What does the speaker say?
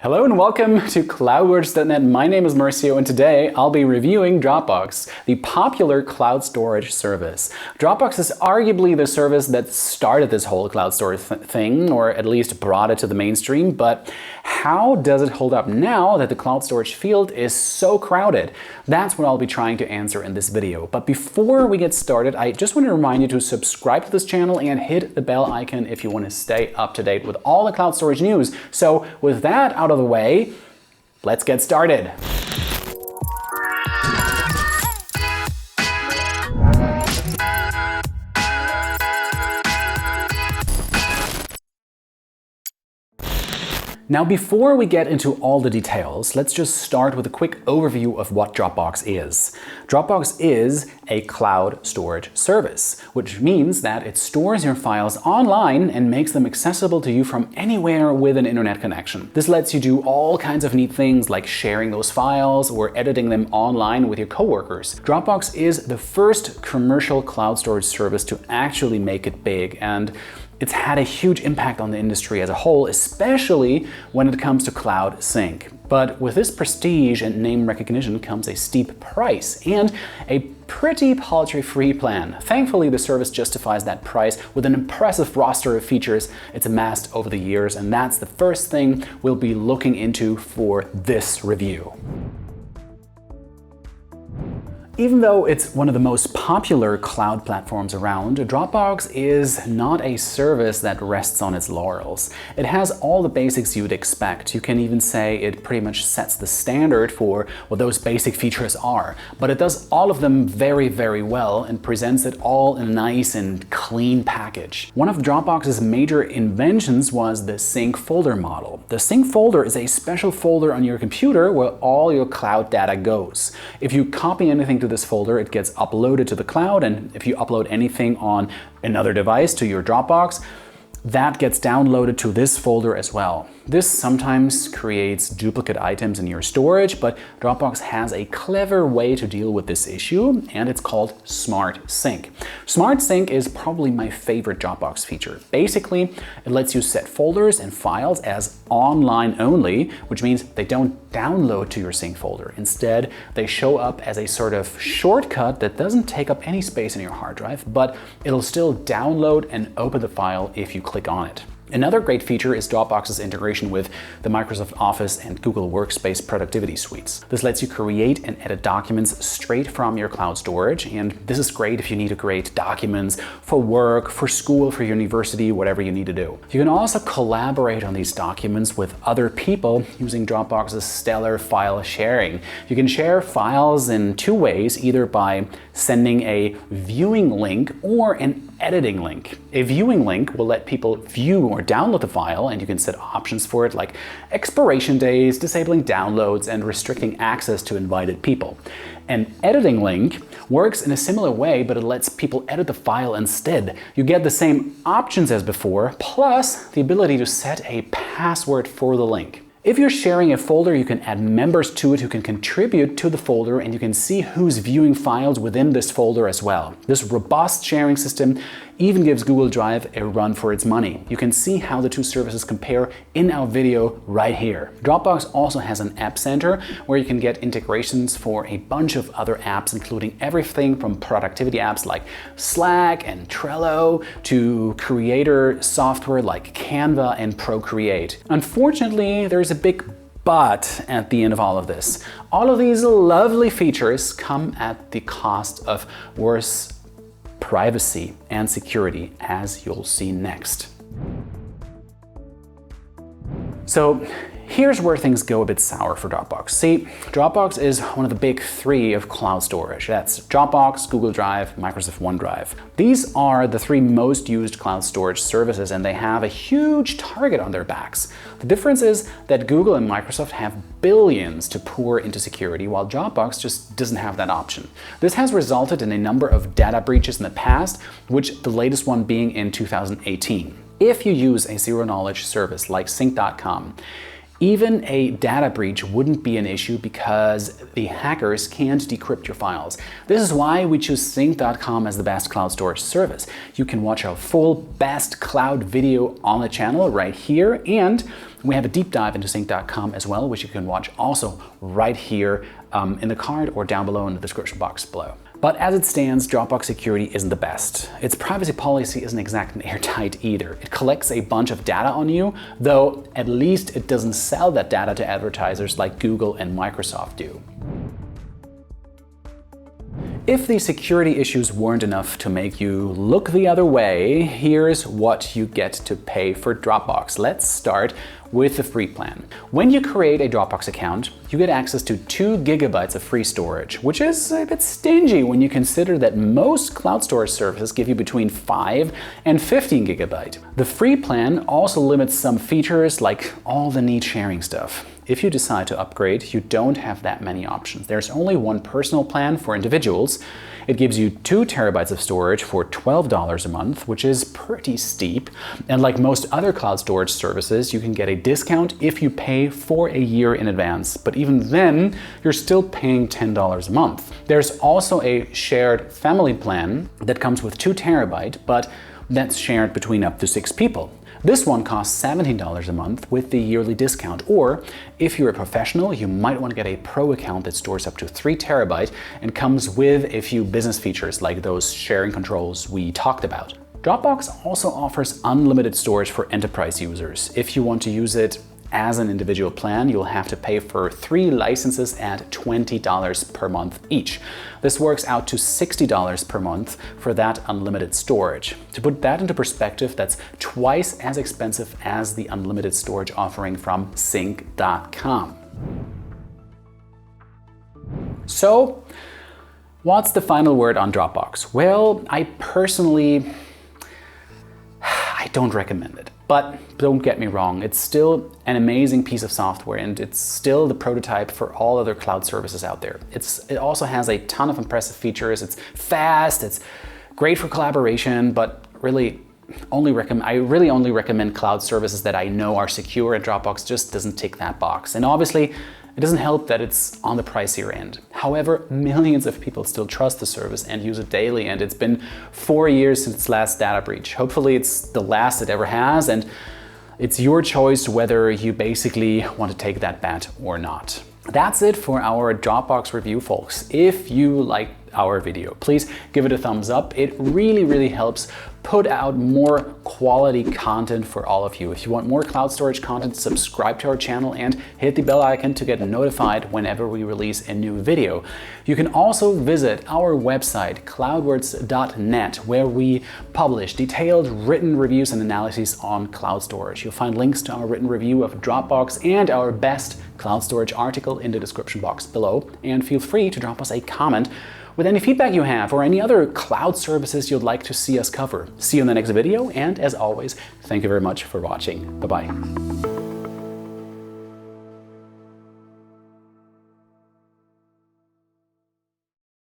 Hello and welcome to Cloudwards.net. My name is Marcio and today I'll be reviewing Dropbox, the popular cloud storage service. Dropbox is arguably the service that started this whole cloud storage thing, or at least brought it to the mainstream, but how does it hold up now that the cloud storage field is so crowded? That's what I'll be trying to answer in this video. But before we get started, I just want to remind you to subscribe to this channel and hit the bell icon if you want to stay up to date with all the cloud storage news. So with that out of the way, let's get started. Now, before we get into all the details, let's just start with a quick overview of what Dropbox is. Dropbox is a cloud storage service, which means that it stores your files online and makes them accessible to you from anywhere with an internet connection. This lets you do all kinds of neat things like sharing those files or editing them online with your coworkers. Dropbox is the first commercial cloud storage service to actually make it big, and it's had a huge impact on the industry as a whole, especially when it comes to cloud sync. But with this prestige and name recognition comes a steep price and a pretty paltry free plan. Thankfully, the service justifies that price with an impressive roster of features it's amassed over the years, and that's the first thing we'll be looking into for this review. Even though it's one of the most popular cloud platforms around, Dropbox is not a service that rests on its laurels. It has all the basics you'd expect. You can even say it pretty much sets the standard for what those basic features are. But it does all of them very, very well and presents it all in a nice and clean package. One of Dropbox's major inventions was the sync folder model. The sync folder is a special folder on your computer where all your cloud data goes. If you copy anything to this folder, it gets uploaded to the cloud, and if you upload anything on another device to your Dropbox, that gets downloaded to this folder as well. This sometimes creates duplicate items in your storage, but Dropbox has a clever way to deal with this issue, and it's called Smart Sync. Smart Sync is probably my favorite Dropbox feature. Basically, it lets you set folders and files as online only, which means they don't download to your sync folder. Instead, they show up as a sort of shortcut that doesn't take up any space in your hard drive, but it'll still download and open the file if you click on it. Another great feature is Dropbox's integration with the Microsoft Office and Google Workspace productivity suites. This lets you create and edit documents straight from your cloud storage, and this is great if you need to create documents for work, for school, for university, whatever you need to do. You can also collaborate on these documents with other people using Dropbox's stellar file sharing. You can share files in two ways, either by sending a viewing link or an editing link. A viewing link will let people view or download the file, and you can set options for it like expiration days, disabling downloads, and restricting access to invited people. An editing link works in a similar way, but it lets people edit the file instead. You get the same options as before, plus the ability to set a password for the link. If you're sharing a folder, you can add members to it who can contribute to the folder, and you can see who's viewing files within this folder as well. This robust sharing system even gives Google Drive a run for its money. You can see how the two services compare in our video right here. Dropbox also has an app center where you can get integrations for a bunch of other apps, including everything from productivity apps like Slack and Trello to creator software like Canva and Procreate. Unfortunately, there's a big but at the end of all of this. All of these lovely features come at the cost of worse privacy and security, as you'll see next. So here's where things go a bit sour for Dropbox. See, Dropbox is one of the big three of cloud storage. That's Dropbox, Google Drive, Microsoft OneDrive. These are the three most used cloud storage services, and they have a huge target on their backs. The difference is that Google and Microsoft have billions to pour into security, while Dropbox just doesn't have that option. This has resulted in a number of data breaches in the past, which the latest one being in 2018. If you use a zero-knowledge service like sync.com, Even a data breach wouldn't be an issue because the hackers can't decrypt your files. This is why we choose sync.com as the best cloud storage service. You can watch our full best cloud video on the channel right here, and we have a deep dive into sync.com as well, which you can watch also right here in the card or down below in the description box below. But as it stands, Dropbox security isn't the best. Its privacy policy isn't exactly airtight either. It collects a bunch of data on you, though at least it doesn't sell that data to advertisers like Google and Microsoft do. If the security issues weren't enough to make you look the other way, here's what you get to pay for Dropbox. Let's start with the free plan. When you create a Dropbox account, you get access to 2 GB of free storage, which is a bit stingy when you consider that most cloud storage services give you between 5 and 15 GB. The free plan also limits some features like all the neat sharing stuff. If you decide to upgrade, you don't have that many options. There's only one personal plan for individuals. It gives you 2 TB of storage for $12 a month, which is pretty steep. And like most other cloud storage services, you can get a discount if you pay for a year in advance. But even then, you're still paying $10 a month. There's also a shared family plan that comes with 2 TB, but that's shared between up to 6 people. This one costs $17 a month with the yearly discount, or if you're a professional, you might want to get a pro account that stores up to 3 TB and comes with a few business features like those sharing controls we talked about. Dropbox also offers unlimited storage for enterprise users. If you want to use it as an individual plan, you'll have to pay for 3 licenses at $20 per month each. This works out to $60 per month for that unlimited storage. To put that into perspective, that's twice as expensive as the unlimited storage offering from sync.com. So, what's the final word on Dropbox? Well, I personally don't recommend it. But don't get me wrong, it's still an amazing piece of software and it's still the prototype for all other cloud services out there. It also has a ton of impressive features. It's fast, it's great for collaboration, but really I really only recommend cloud services that I know are secure, and Dropbox just doesn't tick that box. And obviously, it doesn't help that it's on the pricier end. However, millions of people still trust the service and use it daily, and it's been 4 years since its last data breach. Hopefully it's the last it ever has, and it's your choice whether you basically want to take that bet or not. That's it for our Dropbox review, folks. If you liked our video, please give it a thumbs up. It really helps put out more quality content for all of you. If you want more cloud storage content, subscribe to our channel and hit the bell icon to get notified whenever we release a new video. You can also visit our website, cloudwards.net, where we publish detailed written reviews and analyses on cloud storage. You'll find links to our written review of Dropbox and our best cloud storage article in the description box below. And feel free to drop us a comment with any feedback you have or any other cloud services you'd like to see us cover. See you in the next video, and as always, thank you very much for watching. Bye-bye.